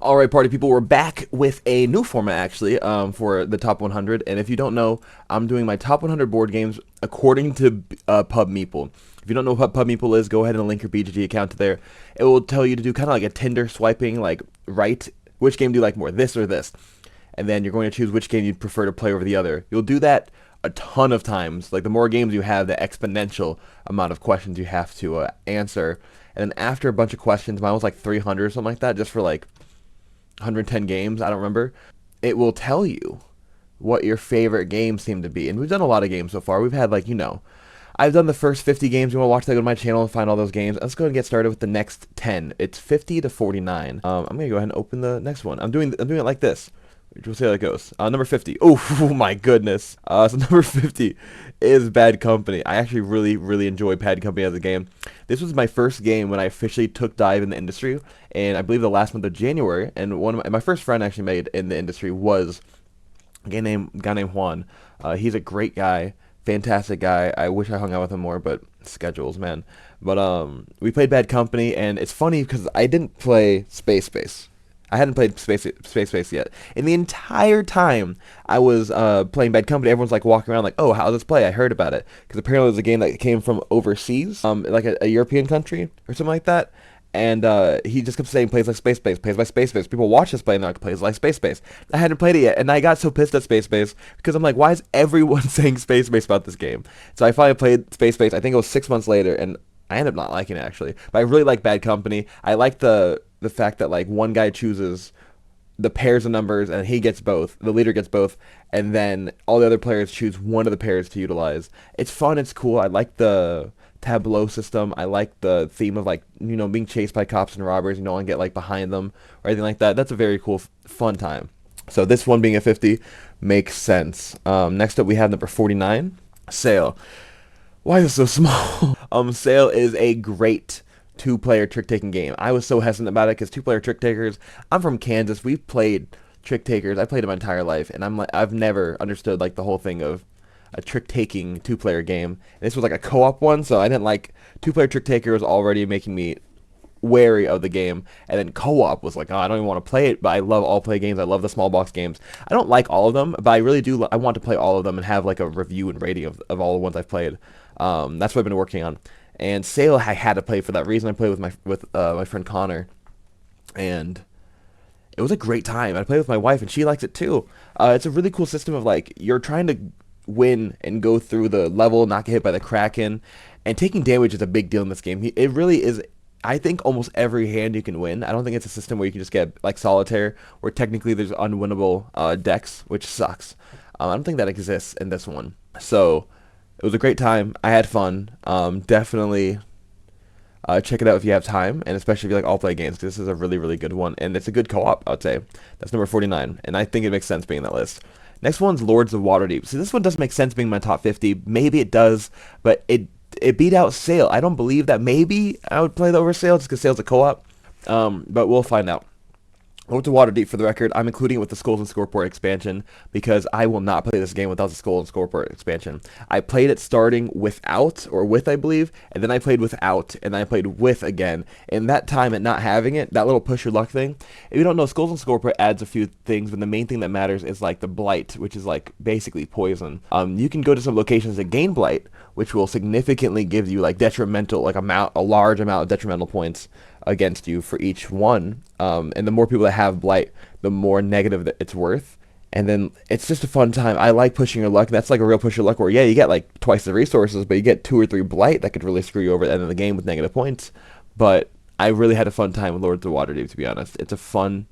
All right, party people, we're back with a new format actually for the top 100. And if you don't know, I'm doing my top 100 board games according to PubMeeple. If you don't know what PubMeeple is, go ahead and link your BGG account to there. It will tell you to do kind of like a Tinder swiping, like right, which game do you like more, this or this? And then you're going to choose which game you'd prefer to play over the other. You'll do that a ton of times. Like the more games you have, the exponential amount of questions you have to answer. And then after a bunch of questions, mine was like 300 or something like that, just for like 110 games, I don't remember, it will tell you what your favorite games seem to be. And we've done a lot of games so far. We've had like, I've done the first 50 games. You want to watch that, go to my channel and find all those games. Let's go ahead and get started with the next 10. It's 50 to 49. I'm going to go ahead and open the next one. I'm doing it like this. We'll see how that goes. Number 50. Oh my goodness. So number 50 is Bad Company. I actually really enjoy Bad Company as a game. This was my first game when I officially took dive in the industry, and I believe the last month of January. And one of my first friend actually made in the industry was a guy named Juan. He's a great guy, fantastic guy. I wish I hung out with him more, but schedules, man. But we played Bad Company, and it's funny because I didn't play Space. I hadn't played Space yet. And the entire time I was playing Bad Company, everyone's like walking around like, oh, how's this play? I heard about it. Because apparently it was a game that came from overseas, like a European country or something like that. And he just kept saying, plays like Space, plays by Space. People watch this play and they're like, plays like Space. I hadn't played it yet, and I got so pissed at Space because I'm like, why is everyone saying Space about this game? So I finally played Space. I think it was 6 months later, and I ended up not liking it actually. But I really like Bad Company. I like the fact that like one guy chooses the pairs of numbers and he gets both, the leader gets both, and then all the other players choose one of the pairs to utilize. It's fun, it's cool. I like the tableau system. I like the theme of like, being chased by cops and robbers, and get like behind them or anything like that. That's a very cool, fun time. So this one being a 50 makes sense. Next up we have number 49, Sail. Why is it so small? Sail is a great two-player trick-taking game. I was so hesitant about it because two-player trick-takers, I'm from Kansas. We've played trick-takers. I played it my entire life, and I've never understood like the whole thing of a trick-taking two-player game. And this was like a co-op one, so I didn't like two-player trick-taker was already making me wary of the game, and then co-op was like, oh, I don't even want to play it, but I love all play games. I love the small box games. I don't like all of them, but I really do. I want to play all of them and have like a review and rating of all the ones I've played. That's what I've been working on. And Sail I had to play for that reason. I played with my friend Connor, and it was a great time. I played with my wife, and she likes it too. It's a really cool system of like you're trying to win and go through the level, not get hit by the Kraken, and taking damage is a big deal in this game. It really is. I think almost every hand you can win. I don't think it's a system where you can just get like solitaire, where technically there's unwinnable decks, which sucks. I don't think that exists in this one. So it was a great time. I had fun. Definitely check it out if you have time, and especially if you like all-play games. This is a really good one, and it's a good co-op, I would say. That's number 49, and I think it makes sense being on that list. Next one's Lords of Waterdeep. So this one doesn't make sense being my top 50. Maybe it does, but it beat out Sail. I don't believe that. Maybe I would play the over Sail just because Sail's a co-op, but we'll find out. Lords of Waterdeep, for the record, I'm including it with the Skulls and Scoreport expansion because I will not play this game without the Skulls and Scoreport expansion. I played it starting without, or with, I believe, and then I played without, and then I played with again. And that time at not having it, that little push your luck thing, if you don't know, Skulls and Scoreport adds a few things, but the main thing that matters is like the Blight, which is like basically poison. You can go to some locations that gain Blight, which will significantly give you like detrimental, like a large amount of detrimental points against you for each one, and the more people that have Blight, the more negative that it's worth. And then it's just a fun time. I like pushing your luck. That's like a real push your luck where, yeah, you get like twice the resources, but you get 2 or 3 Blight that could really screw you over at the end of the game with negative points. But I really had a fun time with Lords of Waterdeep, to be honest. It's a fun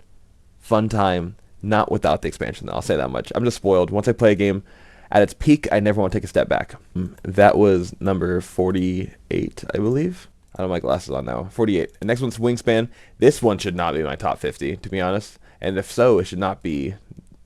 time, not without the expansion, though. I'll say that much. I'm just spoiled. Once I play a game at its peak, I never want to take a step back. That was number 48, I believe. I don't have my glasses on now. 48. The next one's Wingspan. This one should not be my top 50, to be honest. And if so, it should not be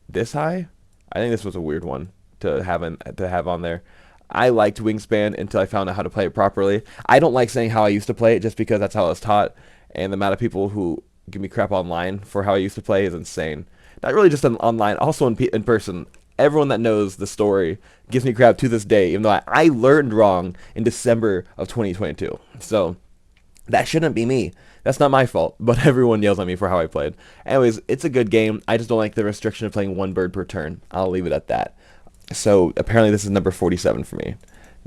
this high. I think this was a weird one to have on there. I liked Wingspan until I found out how to play it properly. I don't like saying how I used to play it just because that's how I was taught. And the amount of people who give me crap online for how I used to play is insane. Not really just online, also in person. Everyone that knows the story gives me crap to this day, even though I learned wrong in December of 2022. So That shouldn't be me. That's not my fault, but everyone yells at me for how I played. Anyways, it's a good game. I just don't like the restriction of playing one bird per turn. I'll leave it at that. So apparently this is number 47 for me.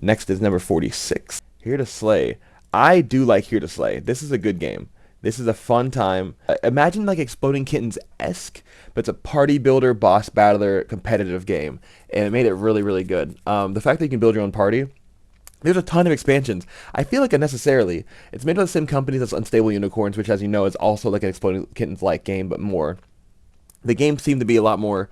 Next is number 46. Here to Slay. I do like Here to Slay. This is a good game. This is a fun time. Imagine like Exploding Kittens-esque, but it's a party builder, boss battler, competitive game. And it made it really, really good. The fact that you can build your own party, there's a ton of expansions. I feel like unnecessarily. It's made by the same company as Unstable Unicorns, which, as you know, is also like an Exploding Kittens-like game, but more. The games seem to be a lot more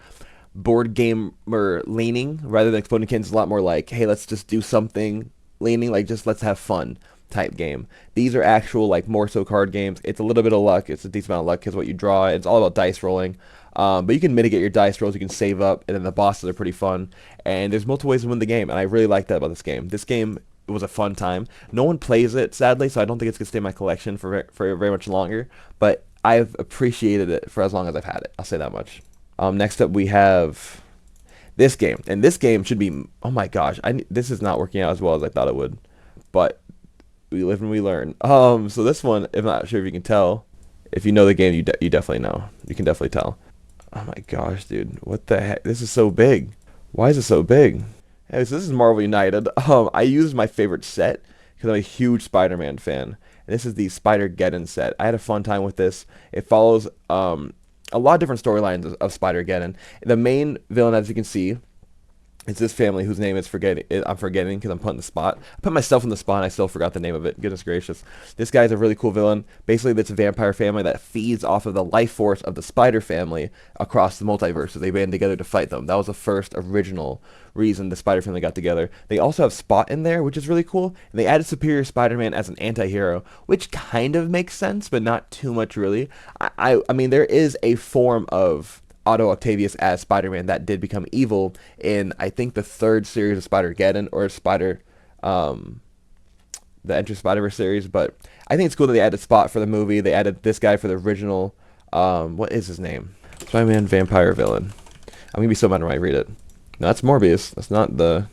board gamer leaning, rather than Exploding Kittens is a lot more like, hey, let's just do something leaning, like just let's have fun type game. These are actual like more so card games. It's a little bit of luck. It's a decent amount of luck because what you draw. It's all about dice rolling. But you can mitigate your dice rolls. You can save up, and then the bosses are pretty fun. And there's multiple ways to win the game, and I really like that about this game. This game was a fun time. No one plays it, sadly, so I don't think it's gonna stay in my collection for very much longer. But I've appreciated it for as long as I've had it. I'll say that much. Next up, we have this game, and this game should be. Oh my gosh, this is not working out as well as I thought it would, but we live and we learn. So this one, I'm not sure if you can tell. If you know the game, you definitely know. You can definitely tell. Oh my gosh, dude, what the heck? This is so big. Why is it so big? Hey, so this is Marvel United. I used my favorite set because I'm a huge Spider-Man fan. And this is the Spider-Geddon set. I had a fun time with this. It follows a lot of different storylines of Spider-Geddon. The main villain, as you can see, it's this family whose name is I'm forgetting because I'm put in the spot. I put myself in the spot and I still forgot the name of it. Goodness gracious. This guy's a really cool villain. Basically, it's a vampire family that feeds off of the life force of the Spider family across the multiverse. So they band together to fight them. That was the first original reason the Spider family got together. They also have Spot in there, which is really cool. And they added Superior Spider-Man as an anti-hero, which kind of makes sense, but not too much really. I mean, there is a form of Otto Octavius as Spider-Man that did become evil in, I think, the third series of Spider-Geddon or the Enter Spider-Verse series. But I think it's cool that they added Spot for the movie. They added this guy for the original. What is his name? Spider-Man vampire villain. I'm gonna be so mad when I read it. No, that's Morbius. That's not the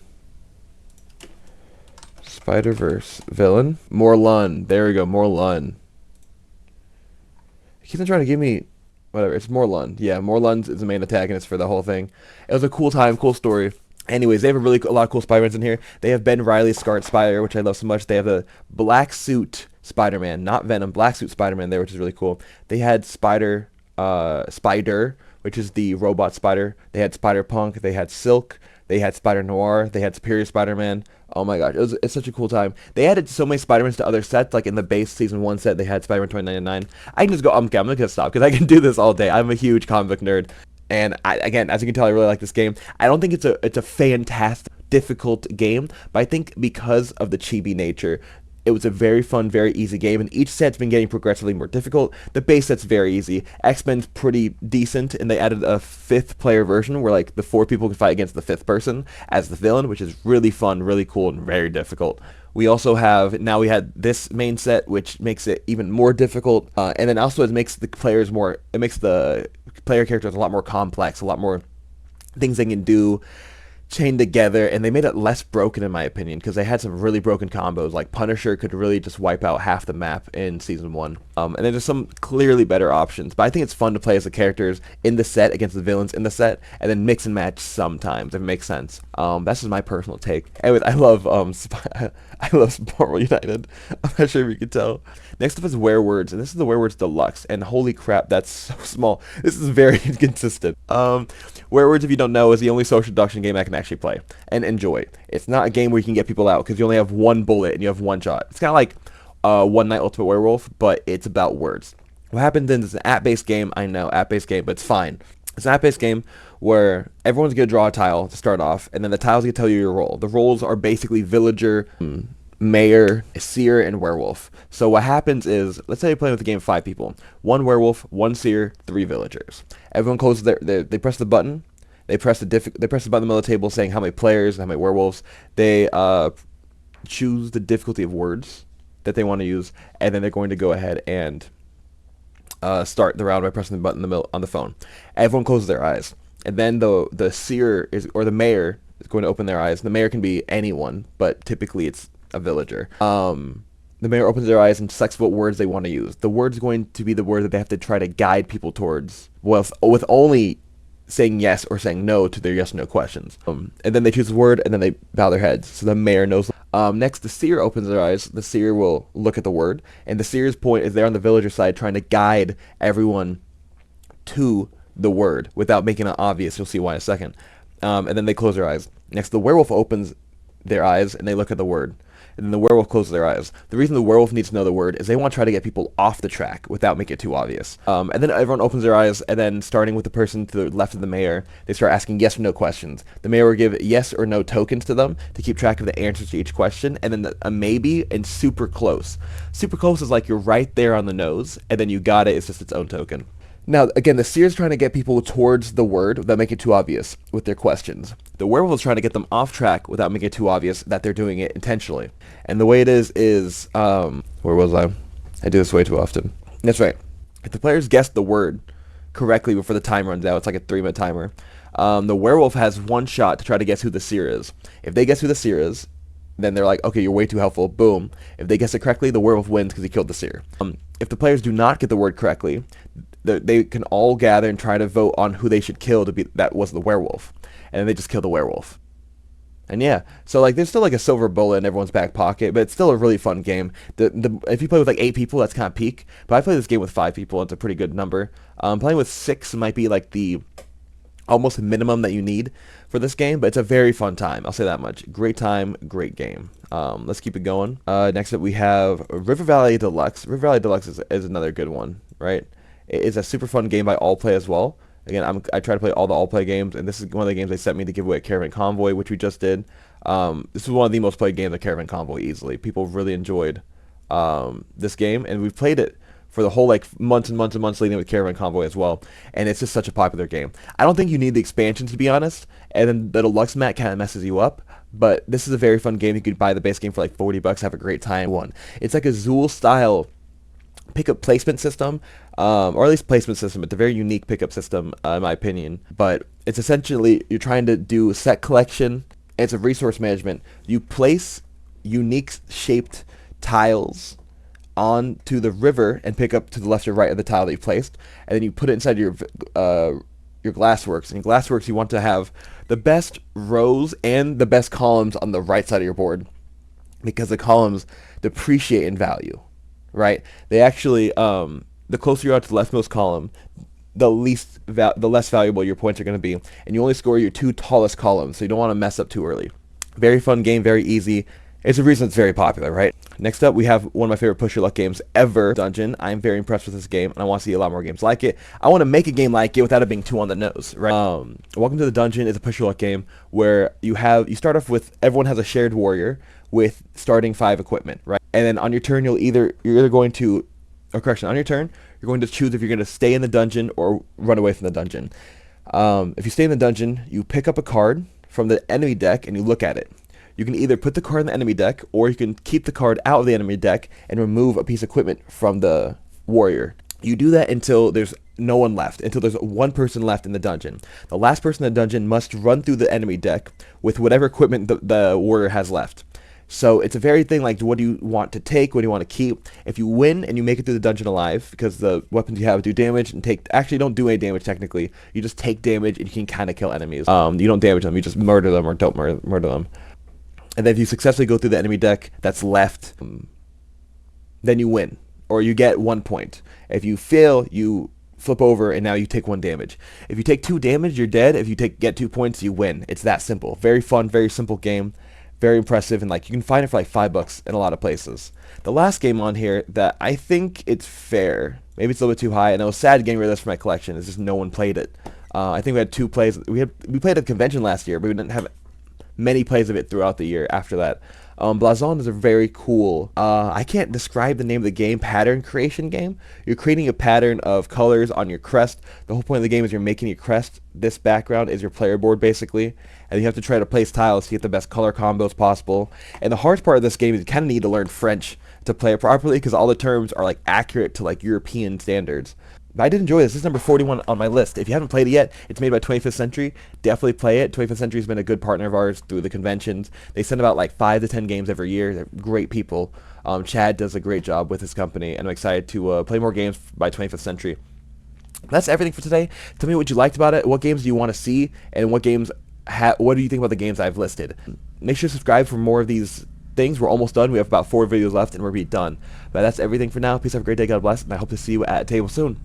Spider-Verse villain. Morlun. There we go. Morlun. He keeps on trying to give me. Whatever, it's Morlun. Yeah, Morlun is the main antagonist for the whole thing. It was a cool time, cool story. Anyways, they have a lot of cool Spider-Mans in here. They have Ben Reilly's Scarlet Spider, which I love so much. They have a black suit Spider-Man, not Venom, black suit Spider-Man there, which is really cool. They had Spider, which is the robot spider. They had Spider-Punk. They had Silk. They had Spider-Noir. They had Superior Spider-Man. Oh my gosh, it's such a cool time. They added so many Spider-Mans to other sets, like in the base Season 1 set, they had Spider-Man 2099. I can just go, okay, I'm gonna stop, because I can do this all day. I'm a huge comic book nerd. And again, as you can tell, I really like this game. I don't think it's a fantastic, difficult game, but I think because of the chibi nature, it was a very fun, very easy game, and each set's been getting progressively more difficult. The base set's very easy. X-Men's pretty decent, and they added a 5th player version where like the 4 people can fight against the 5th person as the villain, which is really fun, really cool, and very difficult. We also have, now we had this main set, which makes it even more difficult, and then also it makes the player characters a lot more complex, a lot more things they can do chained together, and they made it less broken in my opinion, because they had some really broken combos. Like Punisher could really just wipe out half the map in Season 1. And then there's some clearly better options, but I think it's fun to play as the characters in the set against the villains in the set, and then mix and match sometimes, if it makes sense. That's just my personal take. Anyways, I love I love Marvel United. I'm not sure if you can tell. Next up is Werewords, and this is the Werewords Deluxe, and holy crap, that's so small. This is very inconsistent. Werewords, if you don't know, is the only social deduction game I can actually play and enjoy. It's not a game where you can get people out, because you only have one bullet and you have one shot. It's kind of like One Night Ultimate Werewolf, but it's about words. What happens is it's an app-based game. I know, app-based game, but it's fine. It's an app-based game where everyone's going to draw a tile to start off, and then the tile's going to tell you your role. The roles are basically villager, mayor, seer, and werewolf. So what happens is, let's say you're playing with a game of 5 people. 1 werewolf, 1 seer, 3 villagers. Everyone closes they press the button. They press the button in the middle of the table saying how many players, how many werewolves. They choose the difficulty of words that they want to use, and then they're going to go ahead and start the round by pressing the button in the middle on the phone. Everyone closes their eyes, and then the seer or the mayor is going to open their eyes. The mayor can be anyone, but typically it's a villager. The The mayor opens their eyes and selects what words they want to use. The word's going to be the word that they have to try to guide people towards, with only saying yes or saying no to their yes or no questions. And then they choose a word, and then they bow their heads. So the mayor knows. Next, the seer opens their eyes. The seer will look at the word, and the seer's point is they're on the villager side trying to guide everyone to the word without making it obvious. You'll see why in a second. And then they close their eyes. Next, the werewolf opens their eyes, and they look at the word. And then the werewolf closes their eyes. The reason the werewolf needs to know the word is they want to try to get people off the track without making it too obvious. And then everyone opens their eyes, and then starting with the person to the left of the mayor, they start asking yes or no questions. The mayor will give yes or no tokens to them to keep track of the answers to each question, and then a maybe and super close. Super close is like you're right there on the nose, and then you got it, it's just its own token. Now, again, the seer is trying to get people towards the word without making it too obvious with their questions. The werewolf is trying to get them off track without making it too obvious that they're doing it intentionally. And the way it is, where was I? I do this way too often. That's right. If the players guess the word correctly before the time runs out, it's like a 3-minute timer, the werewolf has one shot to try to guess who the seer is. If they guess who the seer is, then they're like, okay, you're way too helpful, boom. If they guess it correctly, the werewolf wins because he killed the seer. If the players do not get the word correctly, they can all gather and try to vote on who they should kill to be that was the werewolf, and then they just kill the werewolf. And yeah, so like there's still like a silver bullet in everyone's back pocket, but it's still a really fun game. If you play with like 8 people, that's kind of peak. But I play this game with 5 people, it's a pretty good number. Playing with 6 might be like the almost minimum that you need for this game, but it's a very fun time. I'll say that much. Great time, great game. Let's keep it going. Next up we have River Valley Deluxe. River Valley Deluxe is another good one, right? It is a super fun game by All Play as well. Again, I try to play all the All Play games, and this is one of the games they sent me to give away at Caravan Convoy, which we just did. This is one of the most played games at Caravan Convoy easily. People really enjoyed this game, and we've played it for the whole like months and months and months leading with Caravan Convoy as well, and it's just such a popular game. I don't think you need the expansions, to be honest, and then the deluxe mat kind of messes you up, but this is a very fun game. You could buy the base game for like $40, have a great time. It's like a Zool style pickup placement system, or at least placement system. It's a very unique pickup system, in my opinion, but it's essentially you're trying to do set collection, and it's a resource management. You place unique shaped tiles onto the river and pick up to the left or right of the tile that you placed, and then you put it inside your glassworks. And in glassworks, you want to have the best rows and the best columns on the right side of your board, because the columns depreciate in value, right? They actually, the closer you are to the leftmost column, the less valuable your points are going to be, and you only score your 2 tallest columns, so you don't want to mess up too early. Very fun game, very easy. It's the reason it's very popular, right? Next up, we have one of my favorite push your luck games ever, Dungeon. I'm very impressed with this game, and I want to see a lot more games like it. I want to make a game like it without it being too on the nose, right? Welcome to the Dungeon is a push your luck game where you start off with, everyone has a shared warrior with starting 5 equipment, right? And then on your turn, you're either going to, or correction, on your turn, you're going to choose if you're going to stay in the dungeon or run away from the dungeon. If you stay in the dungeon, you pick up a card from the enemy deck and you look at it. You can either put the card in the enemy deck, or you can keep the card out of the enemy deck and remove a piece of equipment from the warrior. You do that until there's no one left, until there's one person left in the dungeon. The last person in the dungeon must run through the enemy deck with whatever equipment the warrior has left. So it's a very thing like, what do you want to take, what do you want to keep? If you win and you make it through the dungeon alive, because the weapons you have do damage and actually don't do any damage technically, you just take damage and you can kind of kill enemies. You don't damage them, you just murder them or don't murder them. And then if you successfully go through the enemy deck that's left, then you win, or you get 1 point. If you fail, you flip over and now you take 1 damage. If you take 2 damage, you're dead. If you get 2 points, you win. It's that simple. Very fun, very simple game, very impressive, and like you can find it for like $5 in a lot of places. The last game on here that I think it's fair, maybe it's a little bit too high, and I was sad getting rid of this from my collection, is just no one played it. I think we had 2 plays. We played at a convention last year, but we didn't have many plays of it throughout the year after that. Blazon is a very cool, I can't describe the name of the game, pattern creation game. You're creating a pattern of colors on your crest. The whole point of the game is you're making your crest. This background is your player board basically, and you have to try to place tiles to get the best color combos possible. And the hardest part of this game is you kind of need to learn French to play it properly, because all the terms are like accurate to like European standards. But I did enjoy this. This is number 41 on my list. If you haven't played it yet, it's made by 25th Century. Definitely play it. 25th Century has been a good partner of ours through the conventions. They send about like 5 to 10 games every year. They're great people. Chad does a great job with his company, and I'm excited to play more games by 25th Century. That's everything for today. Tell me what you liked about it, what games do you want to see, and what games what do you think about the games I've listed. Make sure to subscribe for more of these things. We're almost done. We have about 4 videos left and we're be done. But that's everything for now. Please have a great day. God bless, and I hope to see you at a table soon.